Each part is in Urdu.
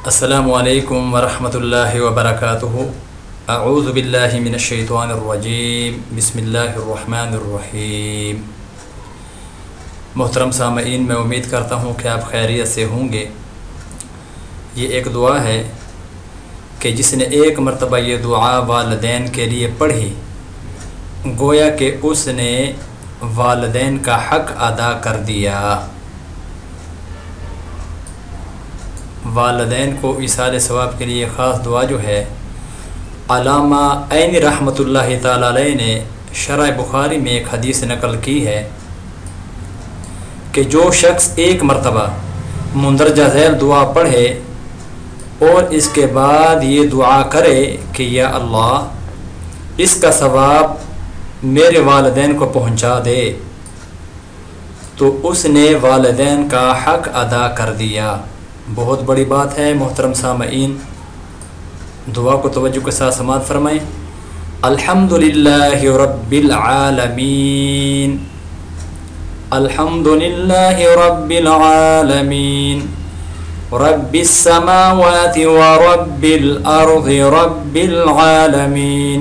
السلام علیکم ورحمۃ اللہ وبرکاتہ۔ اعوذ باللہ من الشیطان الرجیم، بسم اللہ الرحمن الرحیم۔ محترم سامعین، میں امید کرتا ہوں کہ آپ خیریت سے ہوں گے۔ یہ ایک دعا ہے کہ جس نے ایک مرتبہ یہ دعا والدین کے لیے پڑھی، گویا کہ اس نے والدین کا حق ادا کر دیا۔ والدین کو ایصال ثواب کے لیے خاص دعا جو ہے، علامہ عینی رحمۃ اللہ تعالی علیہ نے شرح بخاری میں ایک حدیث نقل کی ہے کہ جو شخص ایک مرتبہ مندرجہ ذیل دعا پڑھے اور اس کے بعد یہ دعا کرے کہ یا اللہ اس کا ثواب میرے والدین کو پہنچا دے، تو اس نے والدین کا حق ادا کر دیا۔ بہت بڑی بات ہے محترم سامعین، دعا کو توجہ کے ساتھ سماعت فرمائیں۔ الحمدللہ رب العالمین، الحمدللہ رب العالمین، رب السماوات ورب الارض رب العالمین،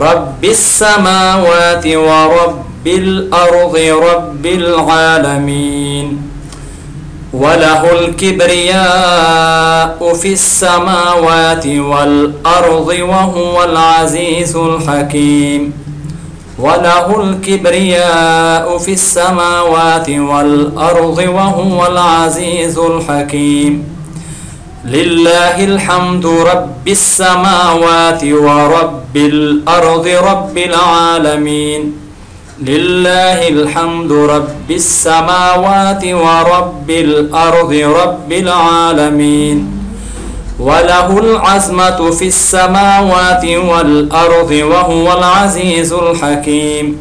رب السماوات ورب الارض رب العالمین، وَلَهُ الْكِبْرِيَاءُ فِي السَّمَاوَاتِ وَالْأَرْضِ وَهُوَ الْعَزِيزُ الْحَكِيمُ، وَلَهُ الْكِبْرِيَاءُ فِي السَّمَاوَاتِ وَالْأَرْضِ وَهُوَ الْعَزِيزُ الْحَكِيمُ، لِلَّهِ الْحَمْدُ رَبِّ السَّمَاوَاتِ وَرَبِّ الْأَرْضِ رَبِّ الْعَالَمِينَ، للہ الحمد رب السماوات ورب الارض رب العالمین، وله العظمة في السماوات والارض وهو العزيز الحكيم،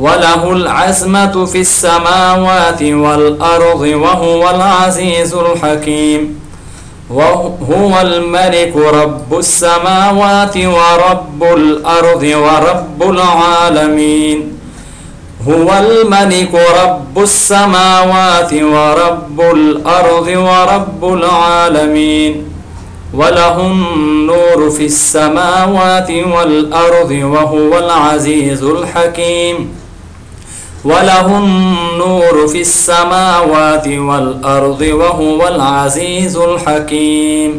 وله العظمة في السماوات والارض وهو العزيز الحكيم، وهو الملك رب السماوات ورب الارض ورب العالمین، هو الملك رب السماوات ورب الأرض ورب العالمين، وله النور في السماوات والأرض وهو العزيز الحكيم، وله النور في السماوات والأرض وهو العزيز الحكيم۔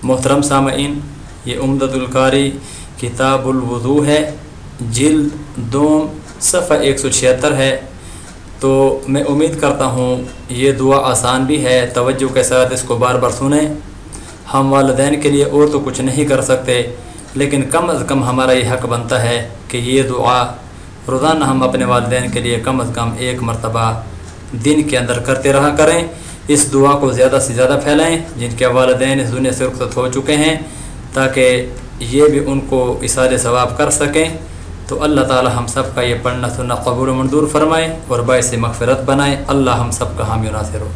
محترم سامعین، یہ عمدۃ القاری کتاب الوضو ہے، جلد دوم، صفحہ 176 ہے۔ تو میں امید کرتا ہوں یہ دعا آسان بھی ہے، توجہ کے ساتھ اس کو بار بار سنیں۔ ہم والدین کے لیے اور تو کچھ نہیں کر سکتے، لیکن کم از کم ہمارا یہ حق بنتا ہے کہ یہ دعا روزانہ ہم اپنے والدین کے لیے کم از کم ایک مرتبہ دن کے اندر کرتے رہا کریں۔ اس دعا کو زیادہ سے زیادہ پھیلائیں جن کے والدین اس دنیا سے رخصت ہو چکے ہیں، تاکہ یہ بھی ان کو ایصال ثواب کر سکیں۔ تو اللہ تعالی ہم سب کا یہ پڑھنا سننا قبول و منظور فرمائے اور باعث مغفرت بنائے۔ اللہ ہم سب کا حامی و ناصر ہو۔